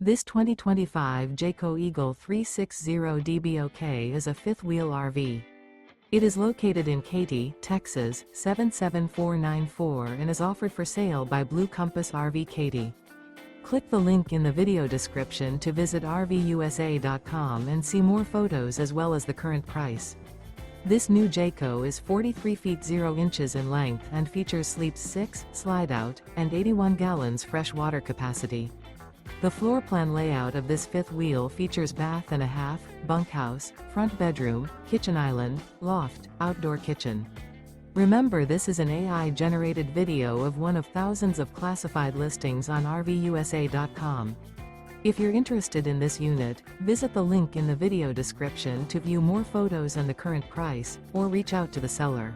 This 2025 Jayco Eagle 360 DBOK is a fifth-wheel RV. It is located in Katy, Texas, 77494 and is offered for sale by Blue Compass RV Katy. Click the link in the video description to visit RVUSA.com and see more photos as well as the current price. This new Jayco is 43 feet 0 inches in length and features sleeps 6, slide-out, and 81 gallons fresh water capacity. The floor plan layout of this fifth wheel features bath and a half, bunkhouse, front bedroom, kitchen island, loft, outdoor kitchen. Remember, this is an AI-generated video of one of thousands of classified listings on RVUSA.com. If you're interested in this unit, visit the link in the video description to view more photos and the current price, or reach out to the seller.